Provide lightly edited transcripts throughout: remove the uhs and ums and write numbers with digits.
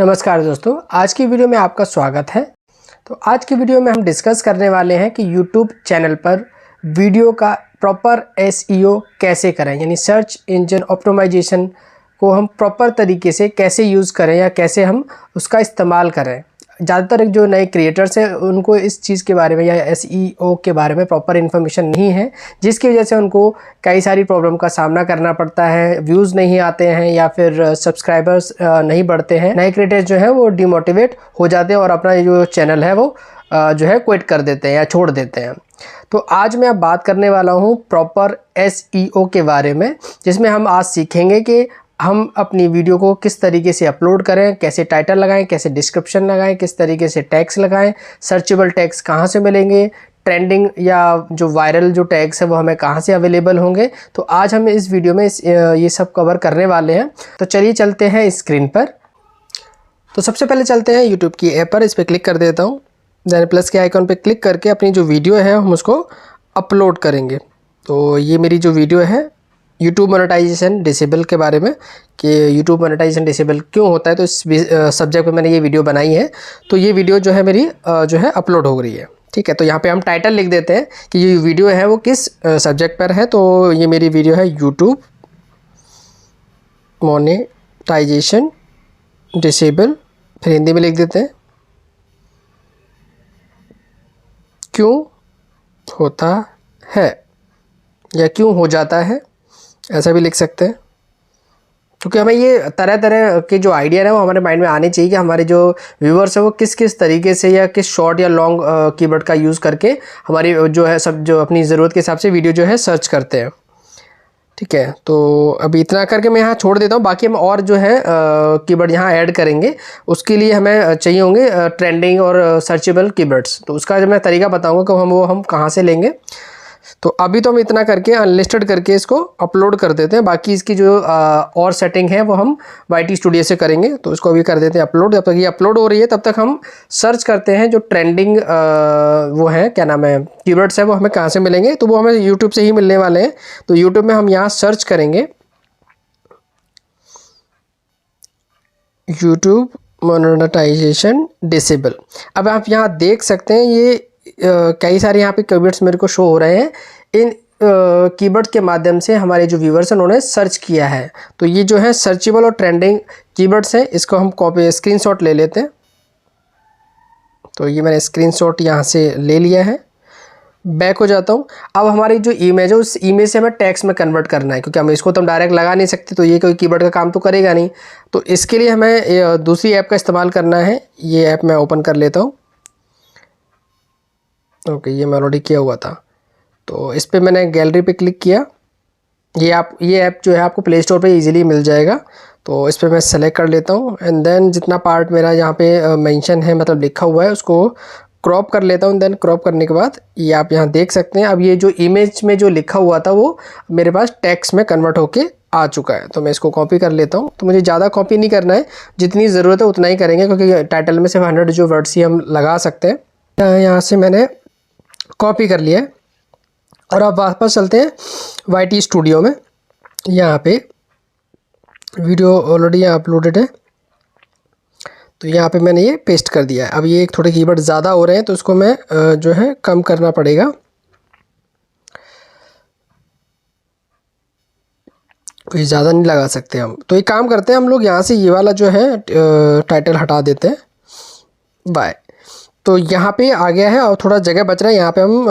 नमस्कार दोस्तों, आज की वीडियो में आपका स्वागत है। तो आज की वीडियो में हम डिस्कस करने वाले हैं कि YouTube चैनल पर वीडियो का प्रॉपर SEO कैसे करें, यानी सर्च इंजन ऑप्टिमाइजेशन को हम प्रॉपर तरीके से कैसे यूज़ करें या कैसे हम उसका इस्तेमाल करें। ज़्यादातर जो नए क्रिएटर्स हैं उनको इस चीज़ के बारे में या SEO के बारे में प्रॉपर इन्फॉर्मेशन नहीं है, जिसकी वजह से उनको कई सारी प्रॉब्लम का सामना करना पड़ता है। व्यूज़ नहीं आते हैं या फिर सब्सक्राइबर्स नहीं बढ़ते हैं। नए क्रिएटर्स जो हैं वो डिमोटिवेट हो जाते हैं और अपना जो चैनल है वो जो है क्विट कर देते हैं या छोड़ देते हैं। तो आज मैं बात करने वाला हूँ प्रॉपर SEO के बारे में, जिसमें हम आज सीखेंगे कि हम अपनी वीडियो को किस तरीके से अपलोड करें, कैसे टाइटल लगाएं, कैसे डिस्क्रिप्शन लगाएं, किस तरीके से टैग्स लगाएं, सर्चेबल टैग्स कहां से मिलेंगे, ट्रेंडिंग या जो वायरल जो टैग्स है वो हमें कहां से अवेलेबल होंगे। तो आज हम इस वीडियो में ये सब कवर करने वाले हैं। तो चलिए चलते हैं स्क्रीन पर। तो सबसे पहले चलते हैं यूट्यूब की ऐप पर। इस पर क्लिक कर देता हूँ, देन प्लस के आइकॉन पर क्लिक करके अपनी जो वीडियो है हम उसको अपलोड करेंगे। तो ये मेरी जो वीडियो है यूट्यूब मोनेटाइजेशन डिसेबल के बारे में, कि यूट्यूब मोनेटाइजेशन डिसेबल क्यों होता है, तो इस सब्जेक्ट पे मैंने ये वीडियो बनाई है। तो ये वीडियो जो है मेरी जो है अपलोड हो रही है। ठीक है, तो यहाँ पे हम टाइटल लिख देते हैं कि ये वीडियो है वो किस सब्जेक्ट पर है। तो ये मेरी वीडियो है यूट्यूब मोनेटाइजेशन डिसेबल, फिर हिंदी में लिख देते हैं क्यों होता है या क्यों हो जाता है, ऐसा भी लिख सकते हैं। क्योंकि हमें ये तरह तरह के जो आइडिया है वो हमारे माइंड में आने चाहिए कि हमारे जो व्यूवर्स है वो किस किस तरीके से या किस शॉर्ट या लॉन्ग कीवर्ड का यूज़ करके हमारी जो है सब जो अपनी ज़रूरत के हिसाब से वीडियो जो है सर्च करते हैं। ठीक है, तो अभी इतना करके मैं यहाँ छोड़ देता हूँ। बाकी हम और जो है कीवर्ड यहाँ ऐड करेंगे। उसके लिए हमें चाहिए होंगे ट्रेंडिंग और सर्चेबल कीवर्ड्स। तो उसका जब मैं तरीका बताऊँगा कि हम कहाँ से लेंगे। तो अभी तो हम इतना करके अनलिस्टेड करके इसको अपलोड कर देते हैं। बाकी इसकी जो और सेटिंग है वो हम YT स्टूडियो से करेंगे। तो इसको अभी कर देते हैं अपलोड। जब तक ये अपलोड हो रही है तब तक हम सर्च करते हैं जो ट्रेंडिंग वो है, क्या नाम है, कीवर्ड्स है वो हमें कहाँ से मिलेंगे। तो वो हमें यूट्यूब से ही मिलने वाले हैं। तो यूट्यूब में हम यहाँ सर्च करेंगे यूट्यूब मोनेटाइजेशन डिसेबल। अब आप यहाँ देख सकते हैं ये कई सारे यहाँ पे कीवर्ड्स मेरे को शो हो रहे हैं। इन कीवर्ड के माध्यम से हमारे जो व्यूवर्स हैं उन्होंने सर्च किया है। तो ये जो है सर्चेबल और ट्रेंडिंग कीवर्ड्स हैं, इसको हम कॉपी स्क्रीनशॉट ले लेते हैं। तो ये मैंने स्क्रीनशॉट यहाँ से ले लिया है। बैक हो जाता हूँ। अब हमारी जो इमेज है उस इमेज से हमें टेक्स्ट में कन्वर्ट करना है, क्योंकि हम इसको तो हम डायरेक्ट लगा नहीं सकते, तो ये कोई कीवर्ड का काम तो करेगा नहीं। तो इसके लिए हमें दूसरी ऐप का इस्तेमाल करना है। ये ऐप मैं ओपन कर लेता हूँ। ओके, ये मैं ऑलरेडी किया हुआ था। तो इस पर मैंने गैलरी पे क्लिक किया। ये ऐप जो है आपको प्ले स्टोर पे इजीली मिल जाएगा। तो इस पर मैं सेलेक्ट कर लेता हूँ एंड देन जितना पार्ट मेरा यहाँ पे मेंशन है, मतलब लिखा हुआ है, उसको क्रॉप कर लेता हूँ। देन क्रॉप करने के बाद ये आप यहाँ देख सकते हैं। अब ये जो इमेज में जो लिखा हुआ था वो मेरे पास टेक्स्ट में कन्वर्ट होके आ चुका है। तो मैं इसको कॉपी कर लेता हूँ। तो मुझे ज़्यादा कॉपी नहीं करना है, जितनी ज़रूरत है उतना ही करेंगे, क्योंकि टाइटल में सिर्फ 100 जो वर्ड्स ही हम लगा सकते हैं। यहाँ से मैंने कॉपी कर लिया है और अब वापस चलते हैं YT स्टूडियो में। यहाँ पे वीडियो ऑलरेडी यहाँ अपलोडेड है, तो यहाँ पे मैंने ये पेस्ट कर दिया है। अब ये एक थोड़े कीवर्ड ज़्यादा हो रहे हैं तो उसको मैं जो है कम करना पड़ेगा। कोई ज़्यादा नहीं लगा सकते हम। तो एक काम करते हैं, हम लोग यहाँ से ये वाला जो है टाइटल हटा देते हैं। बाय। तो यहाँ पे आ गया है और थोड़ा जगह बच रहा है। यहाँ पे हम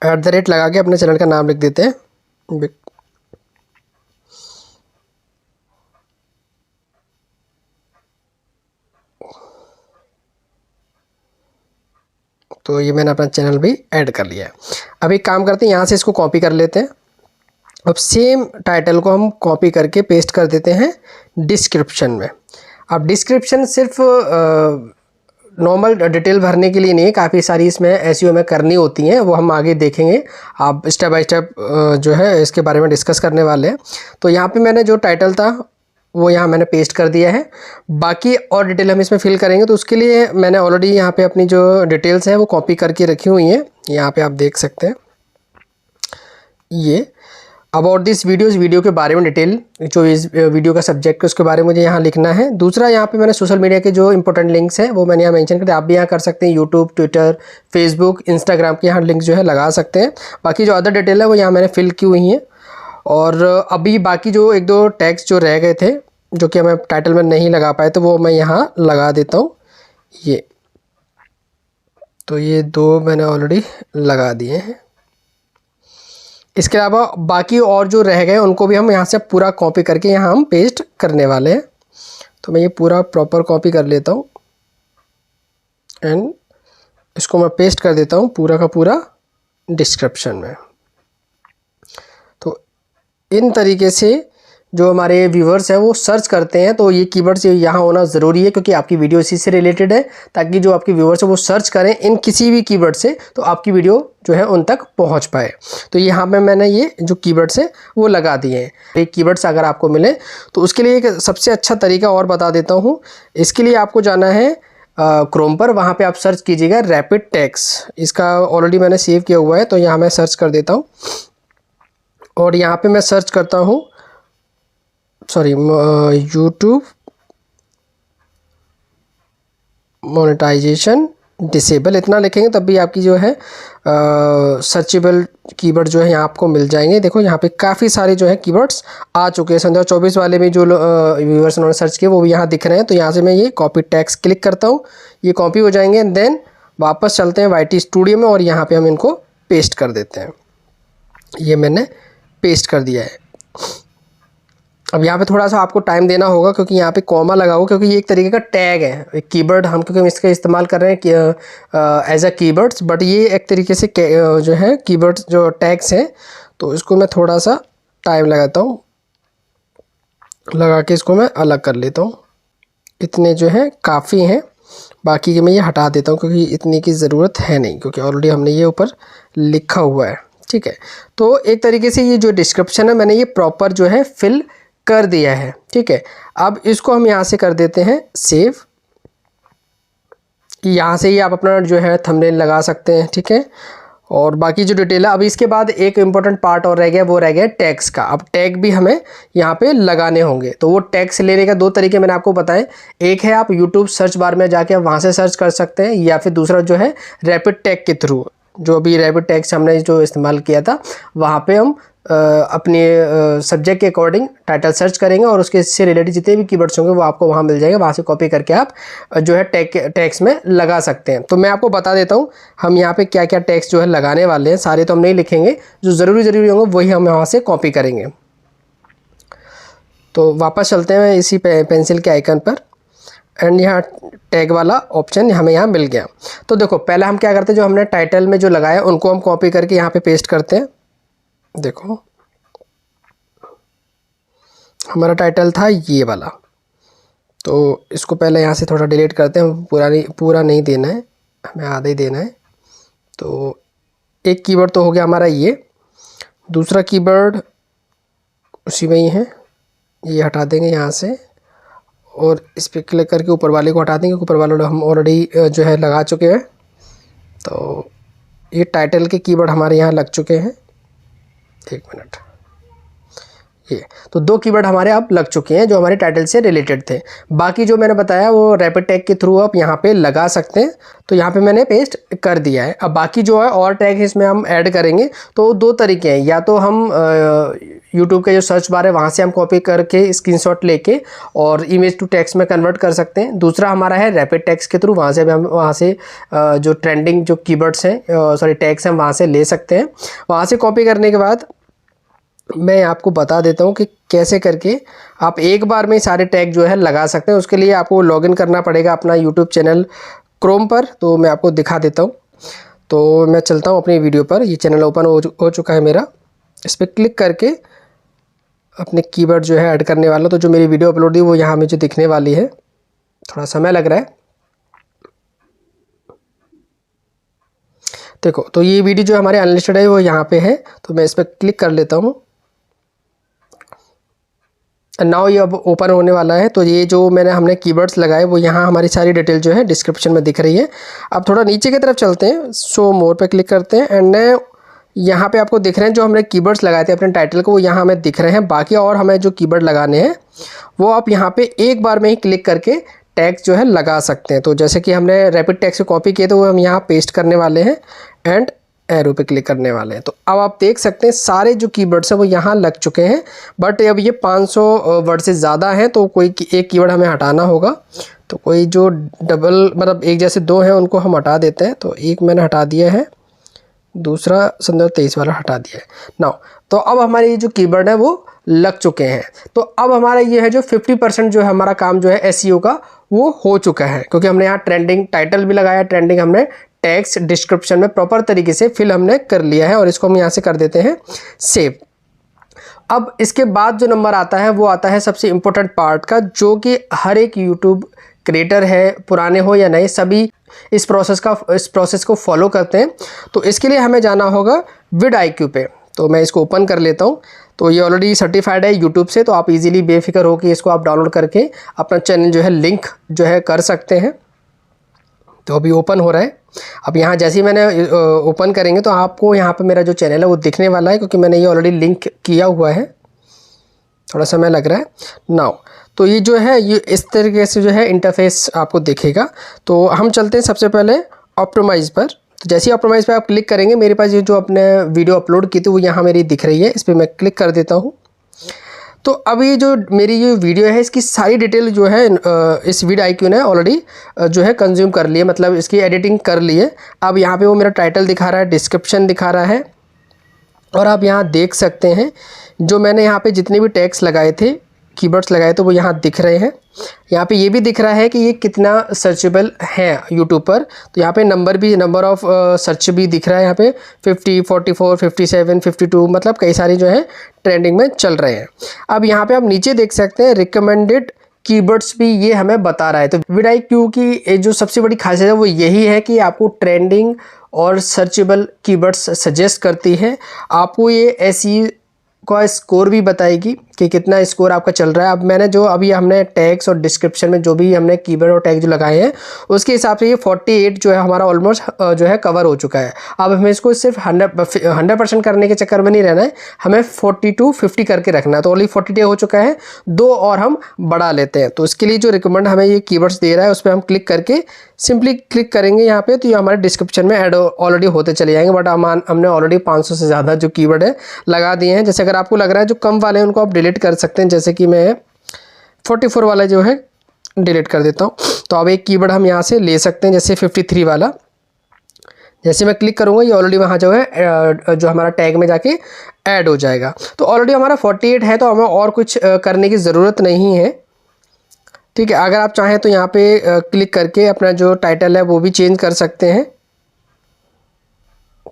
@ लगा के अपने चैनल का नाम लिख देते हैं। तो ये मैंने अपना चैनल भी ऐड कर लिया है। अब एक काम करते हैं, यहाँ से इसको कॉपी कर लेते हैं। अब सेम टाइटल को हम कॉपी करके पेस्ट कर देते हैं डिस्क्रिप्शन में। अब डिस्क्रिप्शन सिर्फ नॉर्मल डिटेल भरने के लिए नहीं है, काफ़ी सारी इसमें SEO में करनी होती हैं, वो हम आगे देखेंगे। आप स्टेप बाय स्टेप जो है इसके बारे में डिस्कस करने वाले हैं। तो यहाँ पे मैंने जो टाइटल था वो यहाँ मैंने पेस्ट कर दिया है। बाकी और डिटेल हम इसमें फिल करेंगे, तो उसके लिए मैंने ऑलरेडी यहाँ पे अपनी जो डिटेल्स हैं वो कॉपी करके रखी हुई हैं। यहाँ पे आप देख सकते हैं ये। अबाउट दिस वीडियो, इस वीडियो के बारे में डिटेल, जो इस वीडियो का सब्जेक्ट है उसके बारे में मुझे यहाँ लिखना है। दूसरा यहाँ पे मैंने सोशल मीडिया के जो इंपॉर्टेंट लिंक्स हैं वो मैंने यहाँ मेंशन कर दिया। आप भी यहाँ कर सकते हैं, यूट्यूब, ट्विटर, फेसबुक, इंस्टाग्राम के यहाँ लिंक जो है लगा सकते हैं। बाकी जो अदर डिटेल है वो यहाँ मैंने फिल की हुई हैं। और अभी बाकी जो 1-2 टैग्स जो रह गए थे जो कि हमें टाइटल में नहीं लगा पाए, तो वो मैं यहाँ लगा देता हूँ। तो ये 2 मैंने ऑलरेडी लगा दिए हैं। इसके अलावा बाकी और जो रह गए उनको भी हम यहाँ से पूरा कॉपी करके यहाँ हम पेस्ट करने वाले हैं। तो मैं ये पूरा प्रॉपर कॉपी कर लेता हूँ एंड इसको मैं पेस्ट कर देता हूँ पूरा का पूरा डिस्क्रिप्शन में। तो इन तरीके से जो हमारे व्यूवर्स हैं वो सर्च करते हैं, तो ये कीवर्ड्स यहाँ होना ज़रूरी है क्योंकि आपकी वीडियो इसी से रिलेटेड है, ताकि जो आपके व्यूवर्स हैं वो सर्च करें इन किसी भी कीवर्ड से, तो आपकी वीडियो जो है उन तक पहुँच पाए। तो यहाँ पे मैंने ये जो कीवर्ड्स हैं वो लगा दिए हैं। ये कीवर्ड्स अगर आपको मिले तो उसके लिए एक सबसे अच्छा तरीका और बता देता हूँ। इसके लिए आपको जाना है क्रोम पर, वहाँ पर आप सर्च कीजिएगा रैपिड टैग्स। इसका ऑलरेडी मैंने सेव किया हुआ है, तो यहाँ मैं सर्च कर देता हूँ और यहाँ पर मैं सर्च करता हूँ यूट्यूब मोनेटाइजेशन डिसेबल, इतना लिखेंगे तब भी आपकी जो है सर्चेबल कीवर्ड जो है यहाँ आपको मिल जाएंगे। देखो यहाँ पे काफ़ी सारे जो है कीवर्ड्स आ चुके हैं। 2024 वाले में जो व्यूअर्स उन्होंने सर्च किए वो भी यहाँ दिख रहे हैं। तो यहाँ से मैं ये कॉपी टैग्स क्लिक करता हूँ, ये कॉपी हो जाएंगे। देन वापस चलते हैं YT स्टूडियो में और यहाँ पर हम इनको पेस्ट कर देते हैं। ये मैंने पेस्ट कर दिया है। अब यहाँ पे थोड़ा सा आपको टाइम देना होगा क्योंकि यहाँ पे कॉमा लगा हुआ, क्योंकि ये एक तरीके का टैग है, एक कीवर्ड हम क्योंकि इसका इस्तेमाल कर रहे हैं कि एज अ कीवर्ड्स, बट ये एक तरीके से जो है कीवर्ड्स जो टैग्स हैं। तो इसको मैं थोड़ा सा टाइम लगाता हूँ, लगा के इसको मैं अलग कर लेता हूँ। इतने जो है काफ़ी हैं, बाकी के मैं ये हटा देता हूँ क्योंकि इतनी की ज़रूरत है नहीं, क्योंकि ऑलरेडी हमने ये ऊपर लिखा हुआ है। ठीक है, तो एक तरीके से ये जो डिस्क्रिप्शन है मैंने ये प्रॉपर जो है फिल कर दिया है। ठीक है, अब इसको हम यहाँ से कर देते हैं सेव। यहाँ से ही आप अपना जो है थंबनेल लगा सकते हैं। ठीक है, और बाकी जो डिटेल है, अब इसके बाद एक इम्पॉर्टेंट पार्ट और रह गया, वो रह गया टैग्स का। अब टैग भी हमें यहाँ पे लगाने होंगे। तो वो टैग्स लेने का 2 तरीके मैंने आपको बताए। एक है आप यूट्यूब सर्च बार में जाके वहाँ से सर्च कर सकते हैं, या फिर दूसरा जो है रैपिड टैग के थ्रू, जो अभी रैपिड टैग्स हमने जो इस्तेमाल किया था वहाँ पे हम अपने सब्जेक्ट के अकॉर्डिंग टाइटल सर्च करेंगे और उसके से रिलेटेड जितने भी कीवर्ड्स होंगे वो आपको वहाँ मिल जाएंगे। वहाँ से कॉपी करके आप जो है टैग्स में लगा सकते हैं। तो मैं आपको बता देता हूँ हम यहाँ पे क्या क्या टैग्स जो है लगाने वाले हैं। सारे तो हम नहीं लिखेंगे, जो ज़रूरी होंगे वही हम वहाँ से कॉपी करेंगे। तो वापस चलते हैं इसी पेंसिल के आइकन पर एंड यहाँ टैग वाला ऑप्शन हमें यहाँ मिल गया। तो देखो पहले हम क्या करते हैं, जो हमने टाइटल में जो लगाया उनको हम कॉपी करके यहाँ पे पेस्ट करते हैं। देखो हमारा टाइटल था ये वाला, तो इसको पहले यहाँ से थोड़ा डिलीट करते हैं। पूरा नहीं देना है, हमें आधा ही देना है। तो एक कीवर्ड तो हो गया हमारा ये, दूसरा कीवर्ड उसी में ही है, ये हटा देंगे यहाँ से और इस पर क्लिक करके ऊपर वाले को हटा देंगे। ऊपर वाले हम ऑलरेडी जो है लगा चुके हैं। तो ये टाइटल के कीवर्ड हमारे यहाँ लग चुके हैं। 1 मिनट, ये तो 2 कीवर्ड हमारे अब लग चुके हैं जो हमारे टाइटल से रिलेटेड थे। बाकी जो मैंने बताया वो रैपिड टैग के थ्रू आप यहाँ पे लगा सकते हैं। तो यहाँ पे मैंने पेस्ट कर दिया है। अब बाकी जो है और टैग इसमें हम ऐड करेंगे। तो 2 तरीके हैं, या तो हम यूट्यूब के जो सर्च बार है वहाँ से हम कॉपी करके स्क्रीनशॉट लेके और इमेज टू टेक्स्ट में कन्वर्ट कर सकते हैं। दूसरा हमारा है रैपिड टैग्स के थ्रू, वहाँ से भी हम जो ट्रेंडिंग जो कीवर्ड्स हैं टैग्स हैं वहाँ से ले सकते हैं। वहाँ से कॉपी करने के बाद मैं आपको बता देता हूँ कि कैसे करके आप एक बार में सारे टैग जो है लगा सकते हैं। उसके लिए आपको लॉगिन करना पड़ेगा अपना यूट्यूब चैनल क्रोम पर, तो मैं आपको दिखा देता हूँ। तो मैं चलता हूँ अपनी वीडियो पर, ये चैनल ओपन हो चुका है मेरा। इस पर क्लिक करके अपने कीवर्ड जो है ऐड करने वाला, तो जो मेरी वीडियो अपलोड हुई वो यहाँ मुझे दिखने वाली है। थोड़ा समय लग रहा है। देखो तो ये वीडियो जो हमारे अनलिस्टेड है वो यहाँ पे है, तो मैं इस पर क्लिक कर लेता हूँ। नाउ ये अब ओपन होने वाला है। तो ये जो हमने कीवर्ड्स लगाए वो यहाँ हमारी सारी डिटेल जो है डिस्क्रिप्शन में दिख रही है। अब थोड़ा नीचे की तरफ चलते हैं, शो मोर पे क्लिक करते हैं एंड यहाँ पे आपको दिख रहे हैं जो हमने कीवर्ड्स लगाए थे अपने टाइटल को, वो यहाँ हमें दिख रहे हैं। बाकी और हमें जो कीवर्ड लगाने हैं वो आप यहाँ पे एक बार में ही क्लिक करके टैग्स जो है लगा सकते हैं। तो जैसे कि हमने रैपिड टैग्स को कॉपी किए तो वो हम यहाँ पेस्ट करने वाले हैं एंड एरो पे क्लिक करने वाले हैं। तो अब आप देख सकते हैं सारे जो कीवर्ड्स हैं वो यहाँ लग चुके हैं। बट अब ये 500 वर्ड से ज़्यादा हैं तो कोई एक कीवर्ड हमें हटाना होगा। तो कोई जो डबल मतलब एक जैसे दो हैं उनको हम हटा देते हैं। तो एक मैंने हटा दिया है, दूसरा संदर्भ 23 वाला हटा दिया है नाउ। तो अब हमारे ये जो कीवर्ड है वो लग चुके हैं। तो अब हमारा ये है जो 50% जो है हमारा काम जो है एसईओ का वो हो चुका है, क्योंकि हमने यहाँ ट्रेंडिंग टाइटल भी लगाया, ट्रेंडिंग हमने टैग्स डिस्क्रिप्शन में प्रॉपर तरीके से फिल हमने कर लिया है और इसको हम यहाँ से कर देते हैं सेव। अब इसके बाद जो नंबर आता है वो आता है सबसे इम्पोर्टेंट पार्ट का, जो कि हर एक यूट्यूब क्रिएटर है, पुराने हो या नए, सभी इस प्रोसेस को फॉलो करते हैं। तो इसके लिए हमें जाना होगा vidIQ पे। तो मैं इसको ओपन कर लेता हूँ। तो ये ऑलरेडी सर्टिफाइड है यूट्यूब से, तो आप इजीली बेफिक्र हो कि इसको आप डाउनलोड करके अपना चैनल जो है लिंक जो है कर सकते हैं। तो अभी ओपन हो रहा है। अब यहाँ जैसे ही मैंने ओपन करेंगे तो आपको यहाँ पे मेरा जो चैनल है वो दिखने वाला है, क्योंकि मैंने ये ऑलरेडी लिंक किया हुआ है। थोड़ा समय लग रहा है नाउ। तो ये जो है ये इस तरीके से जो है इंटरफेस आपको दिखेगा। तो हम चलते हैं सबसे पहले ऑप्टिमाइज़ पर। तो जैसे ही ऑप्टिमाइज़ पर आप क्लिक करेंगे, मेरे पास ये जो अपने वीडियो अपलोड की थी वो यहाँ मेरी दिख रही है। इस पर मैं क्लिक कर देता हूँ। तो अभी जो मेरी ये वीडियो है इसकी सारी डिटेल जो है इस vidIQ ने ऑलरेडी जो है कंज्यूम कर ली है, मतलब इसकी एडिटिंग कर ली है। अब यहाँ पे वो मेरा टाइटल दिखा रहा है, डिस्क्रिप्शन दिखा रहा है, और आप यहाँ देख सकते हैं जो मैंने यहाँ पे जितने भी टैग्स लगाए थे, कीवर्ड्स लगाए तो वो यहाँ दिख रहे हैं। यहाँ पे ये भी दिख रहा है कि ये कितना सर्चेबल है यूट्यूब पर। तो यहाँ पे नंबर ऑफ सर्च भी दिख रहा है। यहाँ पे 50, 44, 57, 52 मतलब कई सारी जो है ट्रेंडिंग में चल रहे हैं। अब यहाँ पे आप नीचे देख सकते हैं रिकमेंडेड कीवर्ड्स भी ये हमें बता रहा है। तो vidIQ की जो सबसे बड़ी खासियत है वो यही है कि आपको ट्रेंडिंग और सर्चेबल कीवर्ड्स सजेस्ट करती है। आपको ये ऐसी का स्कोर भी बताएगी कि कितना स्कोर आपका चल रहा है। अब मैंने जो अभी हमने टैग्स और डिस्क्रिप्शन में जो भी हमने कीवर्ड और टैग जो लगाए हैं उसके हिसाब से ये 48 जो है हमारा ऑलमोस्ट जो है कवर हो चुका है। अब हमें इसको सिर्फ 100% करने के चक्कर में नहीं रहना है, हमें 42, 50 करके रखना है। तो ओनली 42 हो चुका है, 2 और हम बढ़ा लेते हैं। तो इसके लिए जो रिकमेंड हमें ये कीवर्ड्स दे रहा है उस पर हम क्लिक करके सिंपली क्लिक करेंगे यहाँ पे, तो ये हमारे डिस्क्रिप्शन में ऐड ऑलरेडी होते चले जाएंगे। बट हमने ऑलरेडी 500 से ज़्यादा जो कीवर्ड है लगा दिए हैं। जैसे अगर आपको लग रहा है जो कम वाले हैं उनको आप डिलीट कर सकते हैं, जैसे कि मैं 44 वाला जो है डिलीट कर देता हूँ। तो अब एक कीवर्ड हम यहाँ से ले सकते हैं, जैसे 53 वाला। जैसे मैं क्लिक करूँगा ये ऑलरेडी वहाँ जो है जो हमारा टैग में जाके ऐड हो जाएगा। तो ऑलरेडी हमारा 48 है, तो हमें और कुछ करने की ज़रूरत नहीं है। ठीक है, अगर आप चाहें तो यहाँ पे क्लिक करके अपना जो टाइटल है वो भी चेंज कर सकते हैं,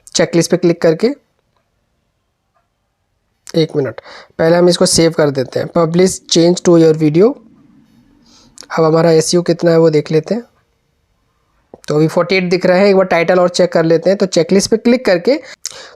चेकलिस्ट पे क्लिक करके। एक मिनट पहले हम इसको सेव कर देते हैं। Publish change to your video. अब हमारा एसईओ कितना है वो देख लेते हैं। तो अभी 48 दिख रहा है। एक बार टाइटल और चेक कर लेते हैं। तो चेकलिस्ट पे क्लिक करके,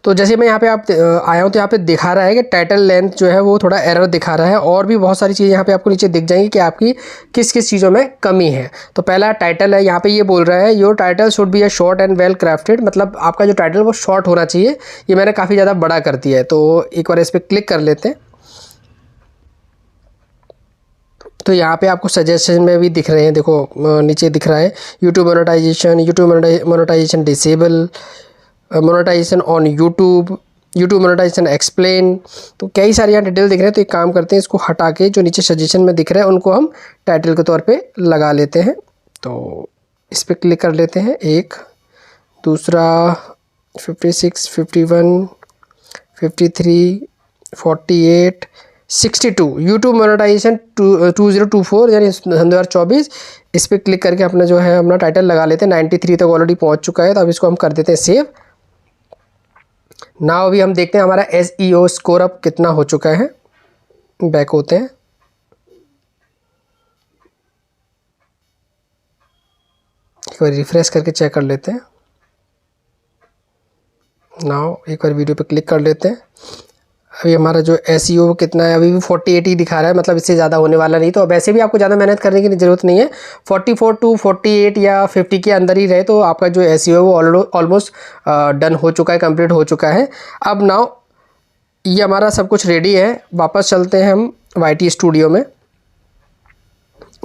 तो जैसे मैं यहाँ पे आप आया हूँ तो यहाँ पे दिखा रहा है कि टाइटल लेंथ जो है वो थोड़ा एरर दिखा रहा है, और भी बहुत सारी चीज़ें यहाँ पे आपको नीचे दिख जाएंगी कि आपकी किस किस चीज़ों में कमी है। तो पहला टाइटल है, यहाँ पे ये बोल रहा है your title should be a short and well crafted, मतलब आपका जो टाइटल वो शॉर्ट होना चाहिए। ये मैंने काफ़ी ज़्यादा बड़ा कर दिया है, तो एक बार इस पर क्लिक कर लेते हैं। तो यहाँ पे आपको सजेशन में भी दिख रहे हैं, देखो नीचे दिख रहा है YouTube monetisation disable, monetisation on YouTube monetisation explain. तो कई सारी यहाँ डिटेल दिख रहे हैं। तो एक काम करते हैं, इसको हटा के जो नीचे सजेशन में दिख रहे हैं उनको हम टाइटल के तौर पे लगा लेते हैं। तो इस पर क्लिक कर लेते हैं। एक दूसरा 56, 51, 53, 48, 62 यूट्यूब मोनेटाइजेशन 2024 यानी 2024। इस पर क्लिक करके अपना जो है अपना टाइटल लगा लेते हैं। 93 तक ऑलरेडी पहुंच चुका है, तो अब इसको हम कर देते हैं सेव। नाउ अभी हम देखते हैं हमारा एसईओ स्कोर अब कितना हो चुका है। बैक होते हैं। एक बार रिफ्रेश करके चेक कर लेते हैं। नाउ एक बार वीडियो पे क्लिक कर लेते हैं। अभी हमारा जो SEO कितना है, अभी भी 48 ही दिखा रहा है, मतलब इससे ज़्यादा होने वाला नहीं। तो वैसे भी आपको ज़्यादा मेहनत करने की ज़रूरत नहीं है, 44 टू 48 या 50 के अंदर ही रहे तो आपका जो SEO है वो ऑलमोस्ट डन हो चुका है, कंप्लीट हो चुका है। अब नाउ ये हमारा सब कुछ रेडी है, वापस चलते हैं हम YT स्टूडियो में।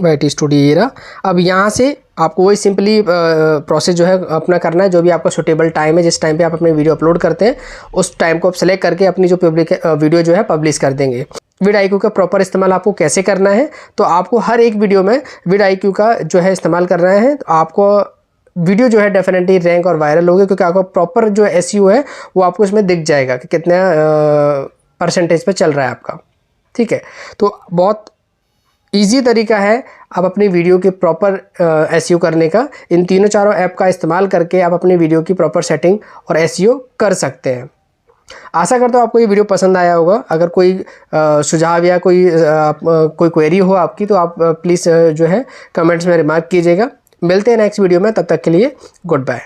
YT स्टूडियो ये रहा। अब यहाँ से आपको वही सिंपली प्रोसेस जो है अपना करना है, जो भी आपका सुटेबल टाइम है, जिस टाइम पे आप अपनी वीडियो अपलोड करते हैं उस टाइम को आप सेलेक्ट करके अपनी जो पब्लिक वीडियो जो है पब्लिश कर देंगे। vidIQ का प्रॉपर इस्तेमाल आपको कैसे करना है, तो आपको हर एक वीडियो में vidIQ का जो है इस्तेमाल करना है। तो आपको वीडियो जो है डेफिनेटली रैंक और वायरल होगी, क्योंकि आपका प्रॉपर जो SEO है वो आपको इसमें दिख जाएगा कि कितना परसेंटेज पे चल रहा है आपका। ठीक है, तो बहुत ईजी तरीका है आप अपनी वीडियो की प्रॉपर SEO करने का। इन तीनों चारों ऐप का इस्तेमाल करके आप अपनी वीडियो की प्रॉपर सेटिंग और SEO कर सकते हैं। आशा करता हूँ आपको ये वीडियो पसंद आया होगा। अगर कोई सुझाव या कोई क्वेरी हो आपकी, तो आप प्लीज़ जो है कमेंट्स में रिमार्क कीजिएगा। मिलते हैं नेक्स्ट वीडियो में, तब तक के लिए गुड बाय।